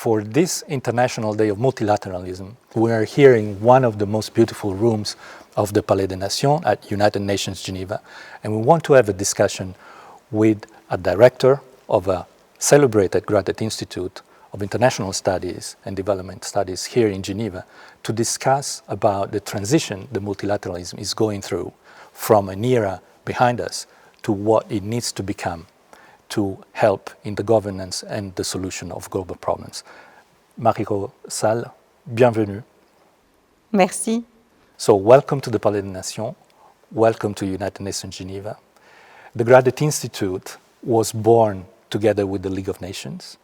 For this International Day of Multilateralism, we are here in one of the most beautiful rooms of the Palais des Nations at United Nations Geneva, and we want to have a discussion with a director of a celebrated Graduate Institute of International Studies and Development Studies here in Geneva to discuss about the transition the multilateralism is going through from an era behind us to what it needs to become to help in the governance and the solution of global problems. Marie-Laure Salles, bienvenue. Merci. So welcome to the Palais des Nations, welcome to United Nations Geneva. The Graduate Institute was born together with the League of Nations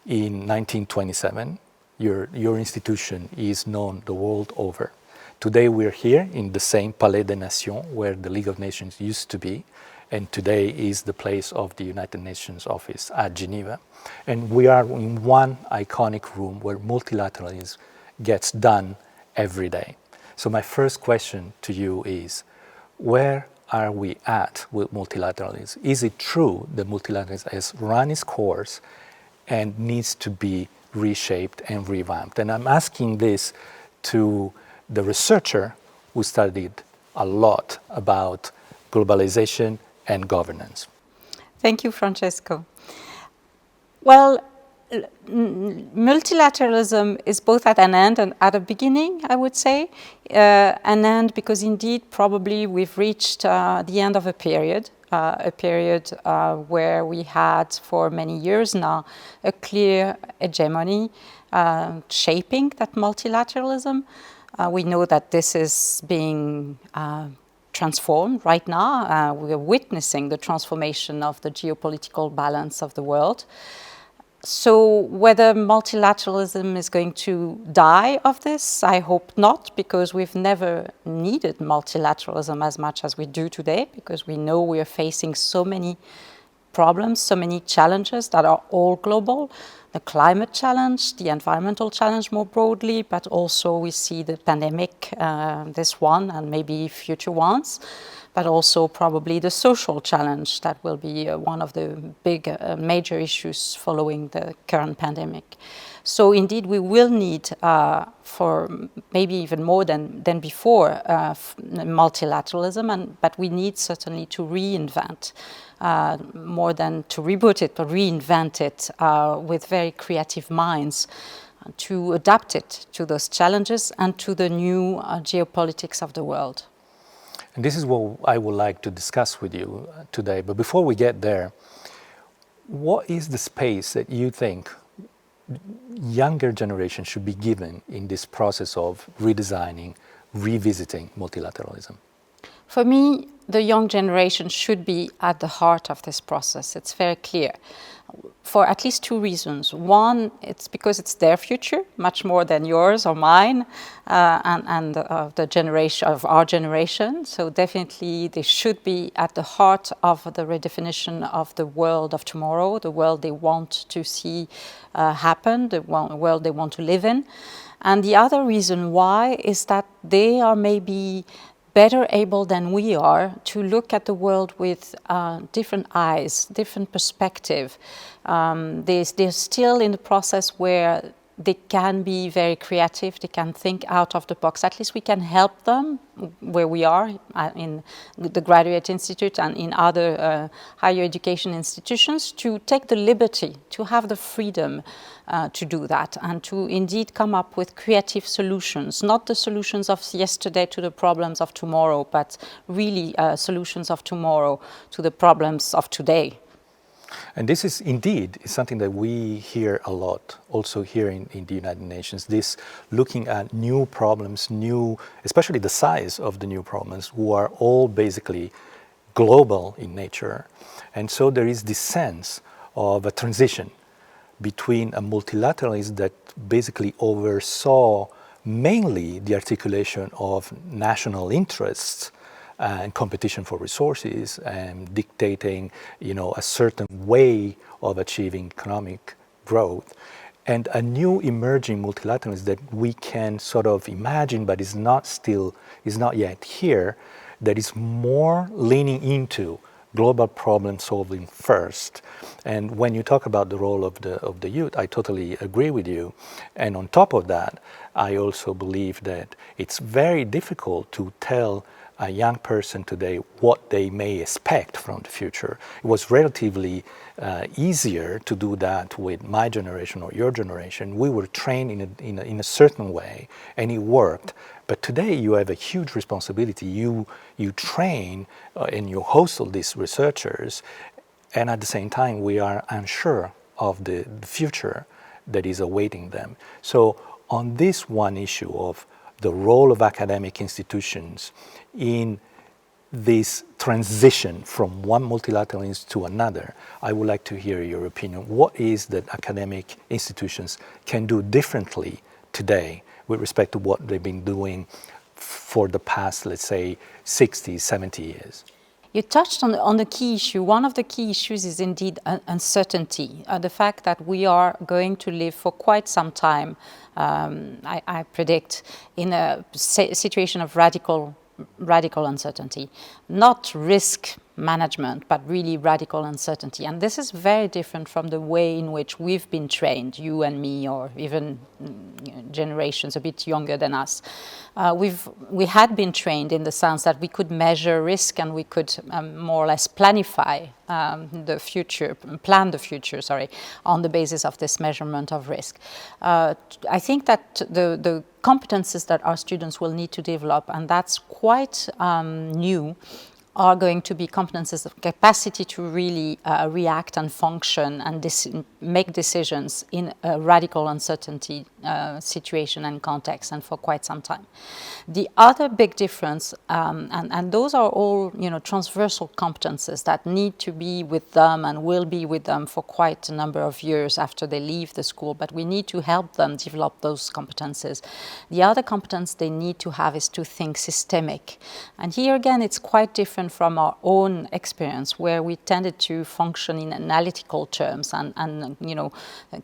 in 1927. Your institution is known the world over. Today we're here in the same Palais des Nations where the League of Nations used to be, and today is the place of the United Nations office at Geneva. And we are in one iconic room where multilateralism gets done every day. So my first question to you is, where are we at with multilateralism? Is it true that multilateralism has run its course and needs to be reshaped and revamped? And I'm asking this to the researcher who studied a lot about globalization and governance. Thank you, Francesco. Well, multilateralism is both at an end and at a beginning, I would say. An end because indeed probably we've reached the end of a period where we had for many years now a clear hegemony shaping that multilateralism. We know that this is being transformed right now. We are witnessing the transformation of the geopolitical balance of the world. So whether multilateralism is going to die of this, I hope not, because we've never needed multilateralism as much as we do today, because we know we are facing so many problems, so many challenges that are all global. The climate challenge, the environmental challenge more broadly, but also we see the pandemic, this one and maybe future ones, but also probably the social challenge that will be one of the big major issues following the current pandemic. So indeed we will need, for maybe even more than before, multilateralism, but we need certainly to reinvent, more than to reboot it, but reinvent it with very creative minds to adapt it to those challenges and to the new geopolitics of the world. And this is what I would like to discuss with you today. But before we get there, what is the space that you think younger generations should be given in this process of redesigning, revisiting multilateralism? For me, the young generation should be at the heart of this process. It's very clear, for at least two reasons. One, it's because it's their future, much more than yours or mine, and the generation of our generation. So definitely they should be at the heart of the redefinition of the world of tomorrow, the world they want to see happen, the world they want to live in. And the other reason why is that they are maybe better able than we are to look at the world with different eyes, different perspective. They're still in the process where they can be very creative, they can think out of the box. At least we can help them where we are in the Graduate Institute and in other higher education institutions to take the liberty, to have the freedom to do that and to indeed come up with creative solutions, not the solutions of yesterday to the problems of tomorrow, but really solutions of tomorrow to the problems of today. And this is indeed something that we hear a lot, also here in the United Nations, this looking at new problems, especially the size of the new problems, who are all basically global in nature. And so there is this sense of a transition between a multilateralism that basically oversaw mainly the articulation of national interests and competition for resources and dictating, a certain way of achieving economic growth, and a new emerging multilateralism that we can sort of imagine, but is not yet here, that is more leaning into global problem solving first. And when you talk about the role of the youth, I totally agree with you. And on top of that, I also believe that it's very difficult to tell a young person today what they may expect from the future. It was relatively easier to do that with my generation or your generation. We were trained in a certain way, and it worked. But today you have a huge responsibility. You train and you host all these researchers, and at the same time we are unsure of the future that is awaiting them. So on this one issue of the role of academic institutions in this transition from one multilateralism to another, I would like to hear your opinion. What is that academic institutions can do differently today with respect to what they've been doing for the past, let's say, 60, 70 years? You touched on the key issue. One of the key issues is indeed uncertainty. The fact that we are going to live for quite some time, I predict, in a situation of radical uncertainty. Not risk management, but really radical uncertainty. And this is very different from the way in which we've been trained, you and me, or even generations a bit younger than us. We had been trained in the sense that we could measure risk and we could more or less plan the future, on the basis of this measurement of risk. I think that the competences that our students will need to develop, and that's quite new, are going to be competences of capacity to really react and function and make decisions in a radical uncertainty situation and context, and for quite some time. The other big difference, and those are all transversal competences that need to be with them and will be with them for quite a number of years after they leave the school, but we need to help them develop those competences. The other competence they need to have is to think systemic. And here again, it's quite different from our own experience, where we tended to function in analytical terms and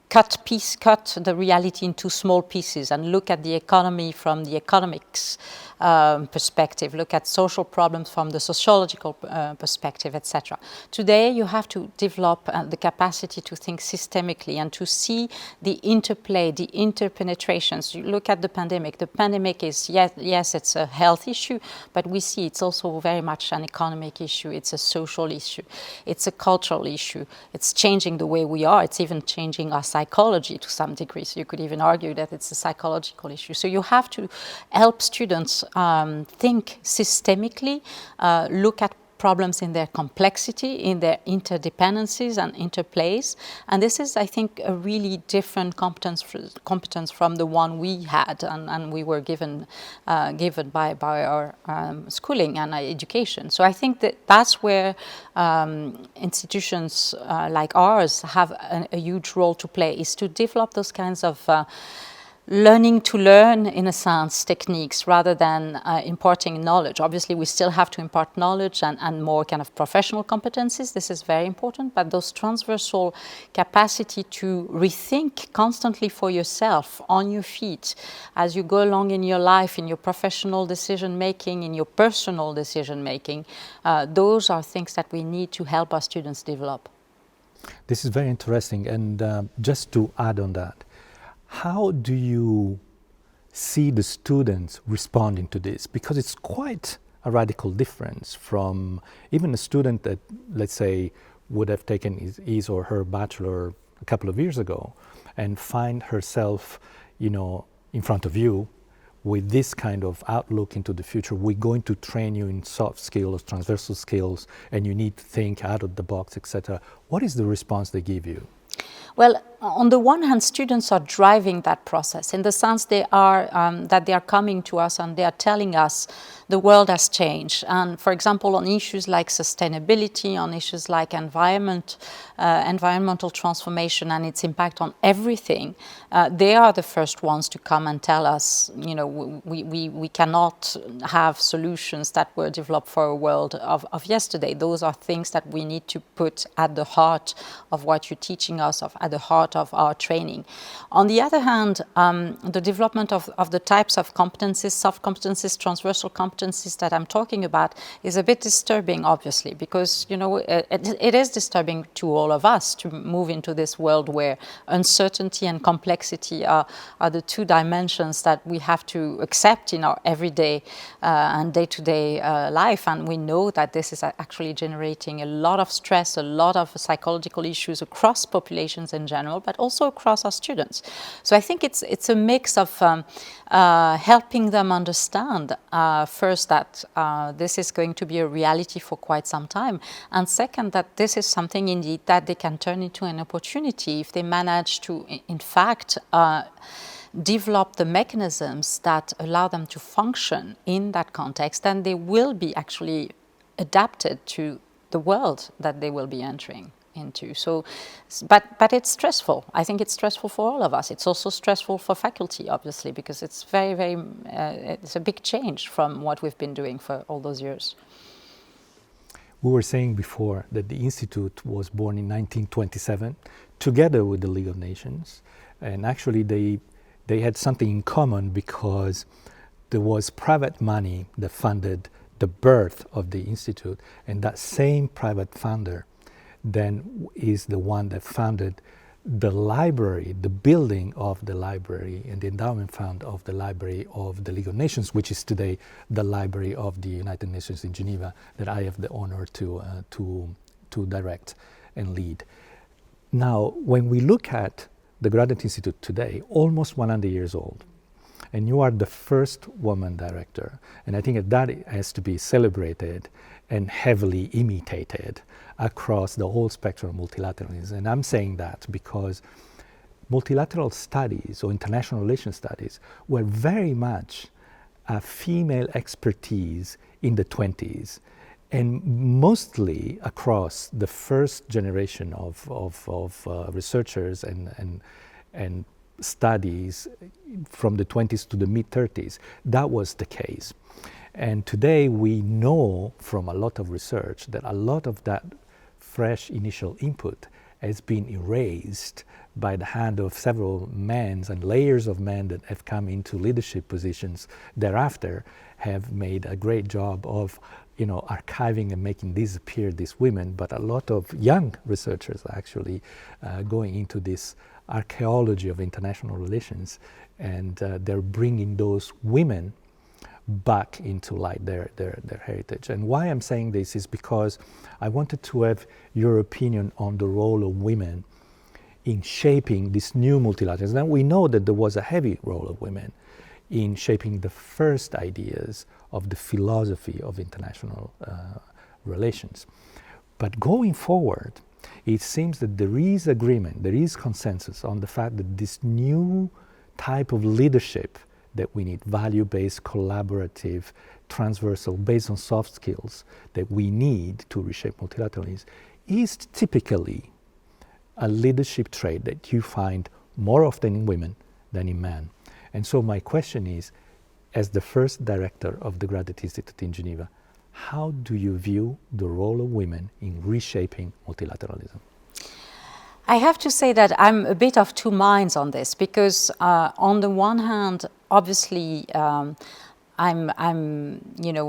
cut the reality into small pieces and look at the economy from the economics perspective, look at social problems from the sociological perspective, etc. Today, you have to develop the capacity to think systemically and to see the interplay, the interpenetrations. You look at the pandemic. The pandemic is, yes, it's a health issue, but we see it's also very much an economic issue. It's a social issue. It's a cultural issue. It's changing the way we are. It's even changing our psychology to some degree. So you could even argue that it's a psychological issue. So you have to help students think systemically, look at problems in their complexity, in their interdependencies and interplays. And this is, I think, a really different competence from the one we had and we were given by our schooling and our education. So I think that's where institutions like ours have a huge role to play, is to develop those kinds of learning to learn, in a sense, techniques rather than imparting knowledge. Obviously, we still have to impart knowledge and more kind of professional competencies. This is very important, but those transversal capacity to rethink constantly for yourself, on your feet, as you go along in your life, in your professional decision-making, in your personal decision-making, those are things that we need to help our students develop. This is very interesting, and just to add on that, how do you see the students responding to this? Because it's quite a radical difference from even a student that, let's say, would have taken his or her bachelor a couple of years ago and find herself, in front of you with this kind of outlook into the future. We're going to train you in soft skills, transversal skills, and you need to think out of the box, etc. What is the response they give you? Well, on the one hand, students are driving that process in the sense they are coming to us and they are telling us the world has changed. And for example, on issues like sustainability, on issues like environmental transformation and its impact on everything, they are the first ones to come and tell us, we cannot have solutions that were developed for a world of yesterday. Those are things that we need to put at the heart of what you're teaching us, of at the heart of our training. On the other hand, the development of the types of competencies, soft competencies, transversal competencies that I'm talking about is a bit disturbing, obviously, because it is disturbing to all of us to move into this world where uncertainty and complexity are the two dimensions that we have to accept in our everyday and day-to-day life. And we know that this is actually generating a lot of stress, a lot of psychological issues across populations in general, but also across our students. So I think it's a mix of helping them understand, first, that this is going to be a reality for quite some time, and second, that this is something indeed that they can turn into an opportunity if they manage to, in fact, develop the mechanisms that allow them to function in that context, and they will be actually adapted to the world that they will be entering into. So, but it's stressful. I think it's stressful for all of us. It's also stressful for faculty, obviously, because it's it's a big change from what we've been doing for all those years. We were saying before that the Institute was born in 1927 together with the League of Nations, and actually they had something in common because there was private money that funded the birth of the Institute, and that same private funder then is the one that founded the library, the building of the library and the endowment fund of the Library of the League of Nations, which is today the Library of the United Nations in Geneva, that I have the honor to direct and lead. Now, when we look at the Graduate Institute today, almost 100 years old, and you are the first woman director, and I think that has to be celebrated and heavily imitated across the whole spectrum of multilateralism. And I'm saying that because multilateral studies or international relations studies were very much a female expertise in the 20s, and mostly across the first generation of researchers and studies from the 20s to the mid-30s. That was the case. And today we know from a lot of research that a lot of that fresh initial input has been erased by the hand of several men and layers of men that have come into leadership positions thereafter, have made a great job of archiving and making disappear these women, but a lot of young researchers are actually going into this archaeology of international relations, and they're bringing those women back into light, their heritage. And why I'm saying this is because I wanted to have your opinion on the role of women in shaping this new multilateralism. Now we know that there was a heavy role of women in shaping the first ideas of the philosophy of international relations. But going forward, it seems that there is agreement, there is consensus on the fact that this new type of leadership that we need, value-based, collaborative, transversal, based on soft skills that we need to reshape multilateralism, is typically a leadership trait that you find more often in women than in men. And so my question is, as the first director of the Graduate Institute in Geneva, how do you view the role of women in reshaping multilateralism? I have to say that I'm a bit of two minds on this, because on the one hand, obviously, I'm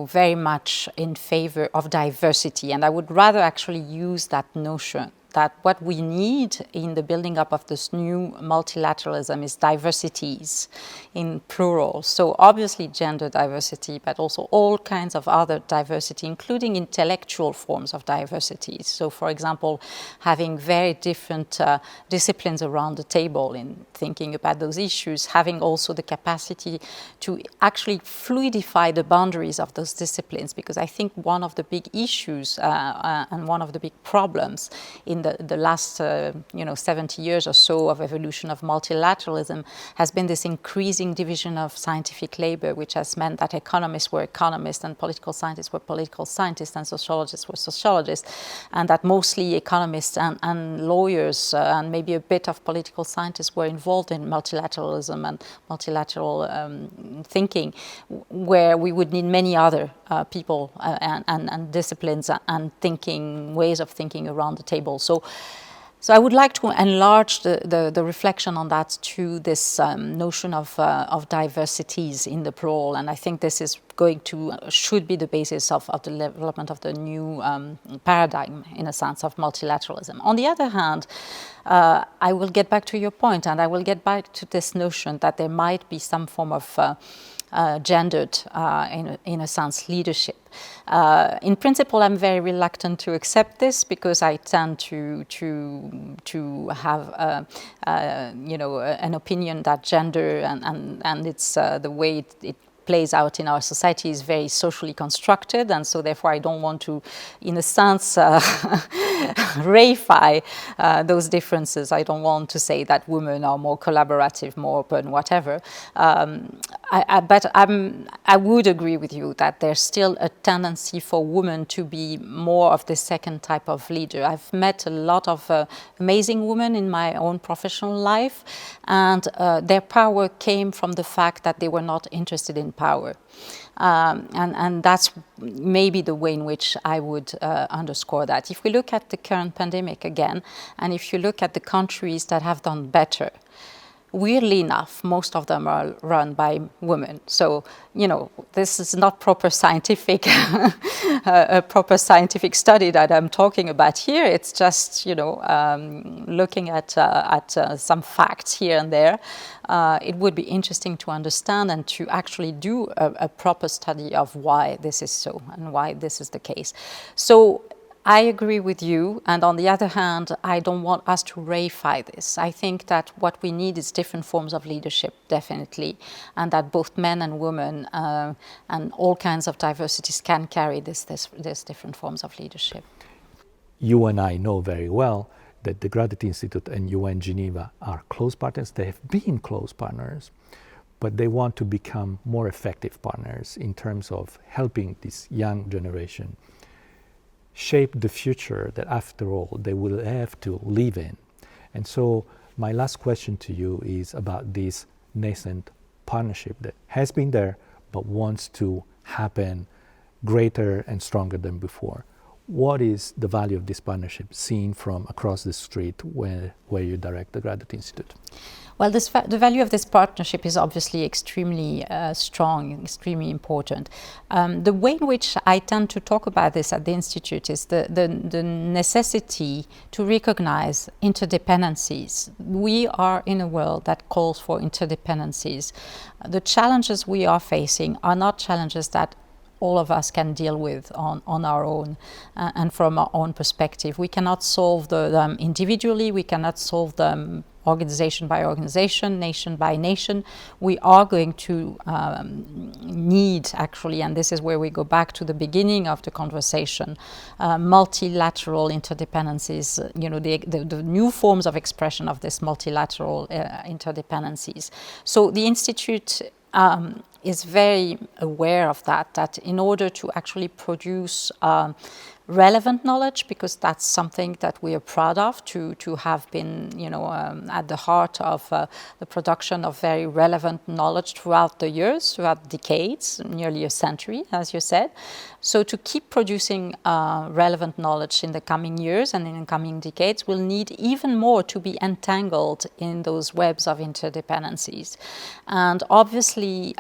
very much in favor of diversity, and I would rather actually use that notion that what we need in the building up of this new multilateralism is diversities in plural. So obviously gender diversity, but also all kinds of other diversity, including intellectual forms of diversity. So for example, having very different disciplines around the table in thinking about those issues, having also the capacity to actually fluidify the boundaries of those disciplines, because I think one of the big issues and one of the big problems in the last 70 years or so of evolution of multilateralism has been this increasing division of scientific labor, which has meant that economists were economists and political scientists were political scientists and sociologists were sociologists, and that mostly economists and lawyers and maybe a bit of political scientists were involved in multilateralism and multilateral thinking, where we would need many other people and disciplines and ways of thinking around the table. So So I would like to enlarge the reflection on that to this notion of diversities in the plural, and I think this is should be the basis of the development of the new paradigm, in a sense, of multilateralism. On the other hand, I will get back to your point, and I will get back to this notion that there might be some form of gendered, in a sense, leadership. In principle, I'm very reluctant to accept this because I tend to have, an opinion that gender and it's the way it plays out in our society is very socially constructed, and so therefore I don't want to, in a sense, reify those differences. I don't want to say that women are more collaborative, more open, whatever. But I would agree with you that there's still a tendency for women to be more of the second type of leader. I've met a lot of amazing women in my own professional life, and their power came from the fact that they were not interested in power. And that's maybe the way in which I would underscore that. If we look at the current pandemic again, and if you look at the countries that have done better, weirdly enough, most of them are run by women. So, this is not proper scientific, a proper scientific study that I'm talking about here. It's just, looking at some facts here and there. It would be interesting to understand and to actually do a proper study of why this is so and why this is the case. So, I agree with you, and on the other hand, I don't want us to reify this. I think that what we need is different forms of leadership, definitely, and that both men and women and all kinds of diversities can carry this different forms of leadership. You and I know very well that the Graduate Institute and UN Geneva are close partners. They have been close partners, but they want to become more effective partners in terms of helping this young generation shape the future that, after all, they will have to live in. And so my last question to you is about this nascent partnership that has been there but wants to happen greater and stronger than before. What is the value of this partnership seen from across the street where you direct the Graduate Institute? Well, the value of this partnership is obviously extremely strong, extremely important. The way in which I tend to talk about this at the Institute is the necessity to recognize interdependencies. We are in a world that calls for interdependencies. The challenges we are facing are not challenges that all of us can deal with on our own and from our own perspective. We cannot solve them individually, we cannot solve them organization by organization, nation by nation. We are going to need, actually, and this is where we go back to the beginning of the conversation, multilateral interdependencies, the new forms of expression of this multilateral interdependencies. So the Institute is very aware of that in order to actually produce relevant knowledge, because that's something that we are proud of, to have been, at the heart of the production of very relevant knowledge throughout the years, throughout decades, nearly a century, as you said. So to keep producing relevant knowledge in the coming years and in the coming decades, we'll need even more to be entangled in those webs of interdependencies. And obviously,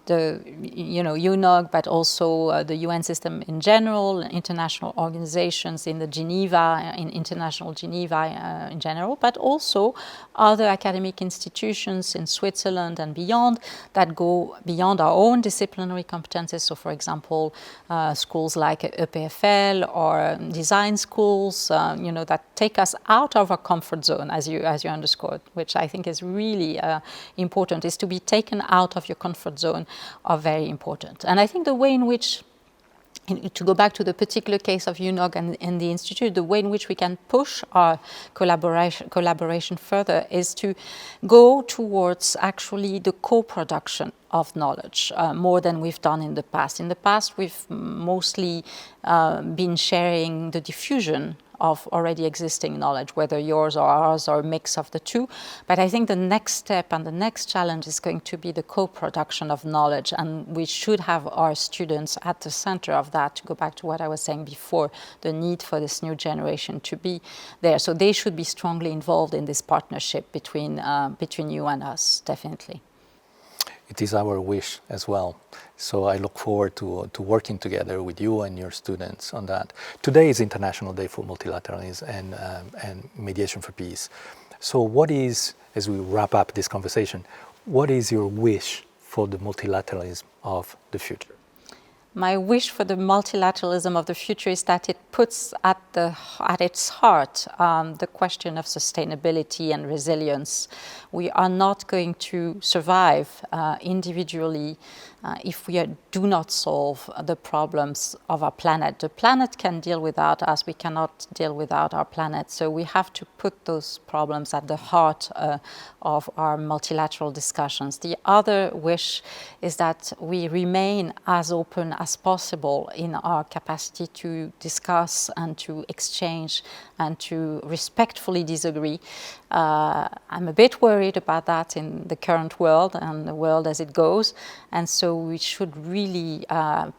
UNOG, but also the UN system in general, international organizations in the Geneva, in international Geneva in general, but also other academic institutions in Switzerland and beyond that go beyond our own disciplinary competences. So, for example, schools like EPFL or design schools, that take us out of our comfort zone, as you underscored, which I think is really important, is to be taken out of your comfort zone are very important. And I think the way in which, to go back to the particular case of UNOG and the Institute, the way in which we can push our collaboration further is to go towards actually the co-production of knowledge more than we've done in the past. In the past, we've mostly been sharing the diffusion of already existing knowledge, whether yours or ours or a mix of the two. But I think the next step and the next challenge is going to be the co-production of knowledge, and we should have our students at the center of that, to go back to what I was saying before, the need for this new generation to be there. So they should be strongly involved in this partnership between you and us, definitely. It is our wish as well. So I look forward to working together with you and your students on that. Today is International Day for Multilateralism and Mediation for Peace. So what is, as we wrap up this conversation, what is your wish for the multilateralism of the future? My wish for the multilateralism of the future is that it puts at its heart the question of sustainability and resilience. We are not going to survive individually if we do not solve the problems of our planet. The planet can deal without us, we cannot deal without our planet. So we have to put those problems at the heart of our multilateral discussions. The other wish is that we remain as open as possible in our capacity to discuss and to exchange and to respectfully disagree. I'm a bit worried about that in the current world and the world as it goes, and so we should really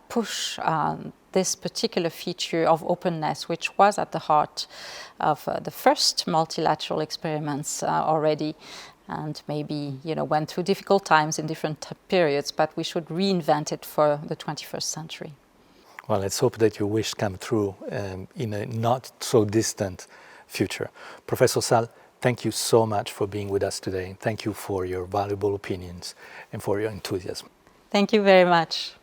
push this particular feature of openness, which was at the heart of the first multilateral experiments already, and maybe went through difficult times in different periods, but we should reinvent it for the 21st century. Well, let's hope that your wish come true in a not so distant future. Professor Salles, thank you so much for being with us today. Thank you for your valuable opinions and for your enthusiasm. Thank you very much.